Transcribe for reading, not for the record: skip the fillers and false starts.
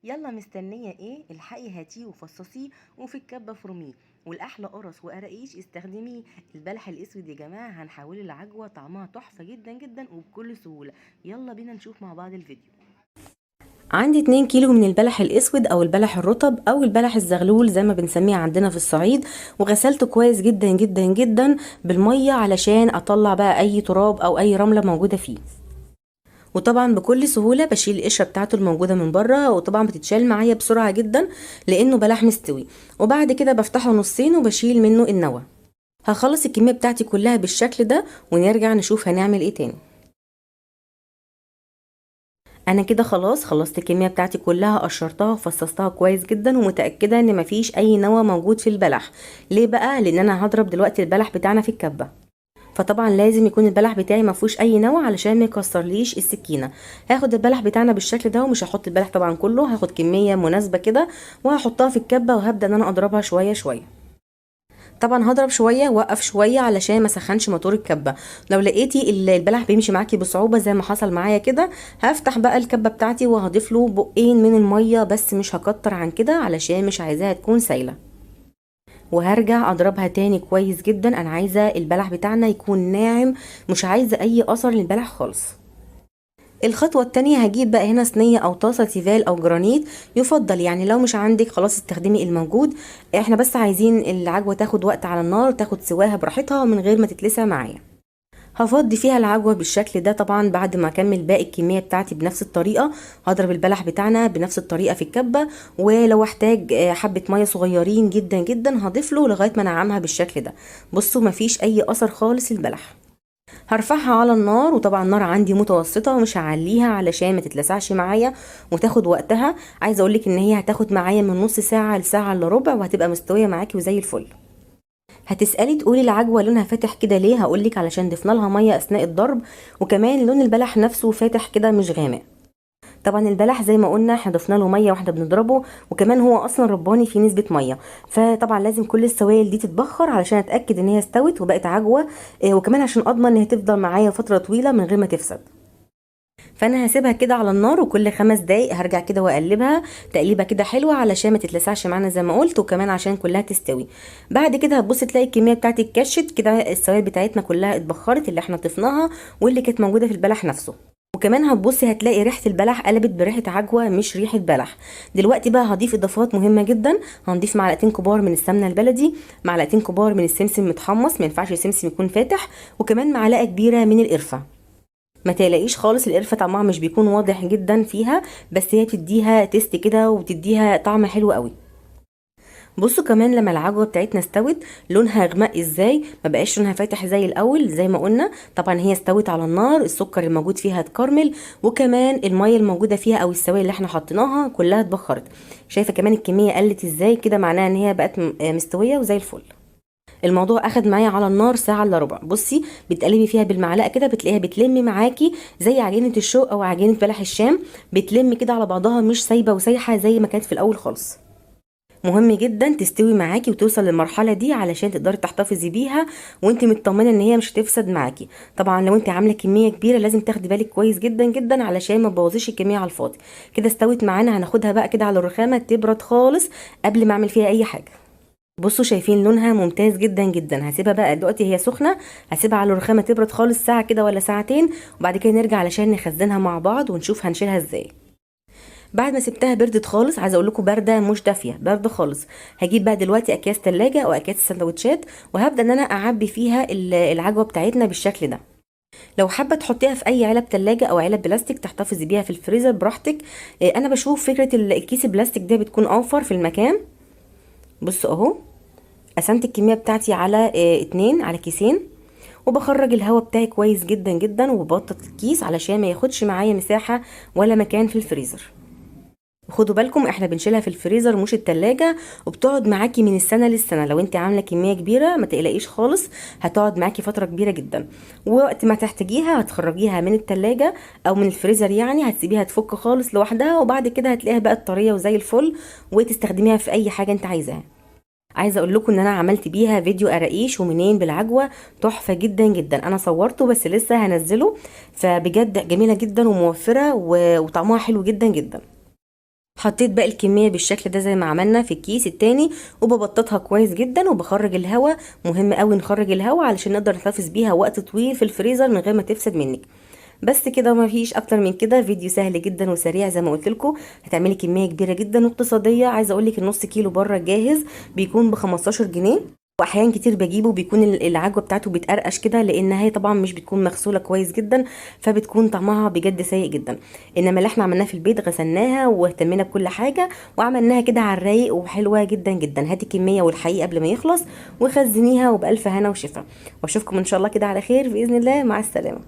يلا مستنية ايه؟ الحقي هاتيه وفصصيه وفي الكبة فرميه، والاحلى قرص وقراقيش استخدميه. البلح الاسود يا جماعة هنحوله لعجوة طعمها تحفة جدا جدا وبكل سهولة. يلا بينا نشوف مع بعض الفيديو. عندي 2 كيلو من البلح الاسود او البلح الرطب او البلح الزغلول زي ما بنسميه عندنا في الصعيد، وغسلته كويس جدا جدا جدا بالمية علشان اطلع بقى اي تراب او اي رملة موجودة فيه. وطبعا بكل سهولة بشيل القشرة بتاعته الموجودة من بره، وطبعا بتتشال معايا بسرعة جدا لانه بلح مستوي. وبعد كده بفتحه نصين وبشيل منه النوى. هخلص الكمية بتاعتي كلها بالشكل ده ونرجع نشوف هنعمل ايه تاني. انا كده خلاص خلصت الكمية بتاعتي كلها، قشرتها وفصصتها كويس جدا ومتأكدة ان مفيش اي نوى موجود في البلح. ليه بقى؟ لان انا هضرب دلوقتي البلح بتاعنا في الكبة، فطبعا لازم يكون البلح بتاعي ما فيهوش اي نوى علشان ما يكسرليش السكينه. هاخد البلح بتاعنا بالشكل ده، ومش هحط البلح طبعا كله، هاخد كميه مناسبه كده وهحطها في الكبه وهبدا ان انا اضربها شويه شويه. طبعا هضرب شويه واوقف شويه علشان ما سخنش موتور الكبه. لو لقيتي البلح بيمشي معاكي بصعوبه زي ما حصل معايا كده، هفتح بقى الكبه بتاعتي وهضيف له بقين من الميه، بس مش هكتر عن كده علشان مش عايزاها تكون سايله. وهرجع اضربها تاني كويس جدا. انا عايزه البلح بتاعنا يكون ناعم، مش عايزه اي اثر للبلح خالص. الخطوة التانية هجيب بقى هنا صينية او طاسة تيفال او جرانيت، يفضل يعني لو مش عندك خلاص استخدمي الموجود. احنا بس عايزين العجوة تاخد وقت على النار، تاخد سواها براحتها من غير ما تتلسع معايا. هفضي فيها العجوة بالشكل ده. طبعا بعد ما اكمل باقي الكمية بتاعتي بنفس الطريقة هضرب البلح بتاعنا بنفس الطريقة في الكبة، ولو احتاج حبة مية صغيرين جدا جدا هضيف له لغاية ما انعمها بالشكل ده. بصوا مفيش اي اثر خالص للبلح. هرفعها على النار، وطبعا النار عندي متوسطة ومش هعليها علشان ما تتلسعش معايا وتاخد وقتها. عايزة اقولك ان هي هتاخد معايا من نص ساعة لساعة الا ربع وهتبقى مستوية معاكي وزي الفل. هتسألي تقولي العجوة لونها فاتح كده ليه؟ هقولك علشان ضفنا لها مية اثناء الضرب، وكمان لون البلح نفسه فاتح كده مش غامق. طبعا البلح زي ما قلنا احنا ضفنا له ميه واحده بنضربه، وكمان هو اصلا رباني فيه نسبه ميه، فطبعا لازم كل السوائل دي تتبخر علشان اتاكد ان هي استوت وبقت عجوه. وكمان عشان اضمن ان هي تفضل معايا فتره طويله من غير ما تفسد. فانا هسيبها كده على النار، وكل 5 دقايق هرجع كده واقلبها تقليبه كده حلوه علشان ما تتلسعش معانا زي ما قلت، وكمان عشان كلها تستوي. بعد كده هتبص تلاقي الكميه بتاعتي اتكشت كده، السوائل بتاعتنا كلها اتبخرت اللي احنا ضفناها واللي كانت موجوده في البلح نفسه. وكمان هتبصي هتلاقي ريحه البلح قلبت بريحه عجوه مش ريحه بلح. دلوقتي بقى هضيف اضافات مهمه جدا. هنضيف معلقتين كبار من السمنه البلدي، معلقتين كبار من السمسم متحمص، ما ينفعش السمسم يكون فاتح، وكمان معلقه كبيره من القرفه. ما تقلقيش خالص القرفه طعمها مش بيكون واضح جدا فيها، بس هي بتديها تيست كده وبتديها طعم حلو قوي. بصوا كمان لما العجوه بتاعتنا استوت لونها غمق ازاي، ما بقاش لونها فاتح زي الاول زي ما قلنا. طبعا هي استوت على النار، السكر الموجود فيها اتكرمل، وكمان الميه الموجوده فيها او السوائل اللي احنا حطيناها كلها اتبخرت. شايفه كمان الكميه قلت ازاي؟ كده معناها ان هي بقت مستويه وزي الفل. الموضوع اخد معايا على النار ساعه الا ربع. بصي بتقلبي فيها بالمعلقه كده بتلاقيها بتلم معاكي زي عجينه الشوق او عجينه بلح الشام، بتلم كده على بعضها مش سايبه وسايحه زي ما كانت في الاول خالص. مهم جدا تستوي معاكي وتوصل للمرحله دي علشان تقدري تحتفظي بيها وانت مطمنه ان هي مش هتفسد معاكي. طبعا لو انت عامله كميه كبيره لازم تاخدي بالك كويس جدا جدا علشان ما تبوظيش الكميه على الفاضي. كده استوت معانا، هناخدها بقى كده على الرخامه تبرد خالص قبل ما اعمل فيها اي حاجه. بصوا شايفين لونها ممتاز جدا جدا. هسيبها بقى دلوقتي هي سخنه، هسيبها على الرخامه تبرد خالص ساعه كده ولا ساعتين، وبعد كده نرجع علشان نخزنها مع بعض ونشوف هنشيلها ازاي. بعد ما سبتها بردت خالص، عايزه اقول لكم بارده مش دافيه، بارده خالص. هجيب بقى دلوقتي اكياس تلاجة او اكياس السندوتشات، وهبدا ان انا اعبي فيها العجوه بتاعتنا بالشكل ده. لو حابه تحطيها في اي علب تلاجة او علب بلاستيك تحتفظي بيها في الفريزر براحتك. انا بشوف فكره الكيس البلاستيك ده بتكون اوفر في المكان. بصوا اهو قسمت الكميه بتاعتي على 2 على كيسين، وبخرج الهواء بتاعي كويس جدا جدا وببطط الكيس علشان ما ياخدش معايا مساحه ولا مكان في الفريزر. خدوا بالكم احنا بنشيلها في الفريزر مش التلاجة، وبتقعد معاكي من السنة للسنة. لو انت عاملة كمية كبيرة ما تقلقيش خالص، هتقعد معاكي فترة كبيرة جدا، ووقت ما تحتاجيها هتخرجيها من التلاجة او من الفريزر، يعني هتسيبيها تفك خالص لوحدها، وبعد كده هتلاقيها بقت طرية وزي الفل وتستخدميها في اي حاجة انت عايزاها. عايزه اقول لكم ان انا عملت بيها فيديو قراقيش ومنين بالعجوه تحفه جدا جدا، انا صورته بس لسه هنزله. فبجد جميله جدا وموفره وطعمها حلو جدا جدا. حطيت باقي الكميه بالشكل ده زي ما عملنا في الكيس التاني، وببططها كويس جدا وبخرج الهواء. مهم قوي نخرج الهواء علشان نقدر نحتفظ بيها وقت طويل في الفريزر من غير ما تفسد منك. بس كده، ما فيش اكتر من كده. فيديو سهل جدا وسريع زي ما قلت لكم. هتعملي كميه كبيره جدا واقتصاديه. عايزه اقول لك النص كيلو بره جاهز بيكون ب 15 جنيه. واحيان كتير بجيبه بيكون العجوه بتاعته بتقرقش كده، لان هي طبعا مش بتكون مغسوله كويس جدا، فبتكون طعمها بجد سيء جدا. انما اللي احنا عملناه في البيت غسلناها واهتمينا بكل حاجه وعملناها كده على الرايق وحلوه جدا جدا. هاتي كميه والحقيقه قبل ما يخلص وخزنيها، وبالف هنا وشفا. واشوفكم ان شاء الله كده على خير باذن الله. مع السلامه.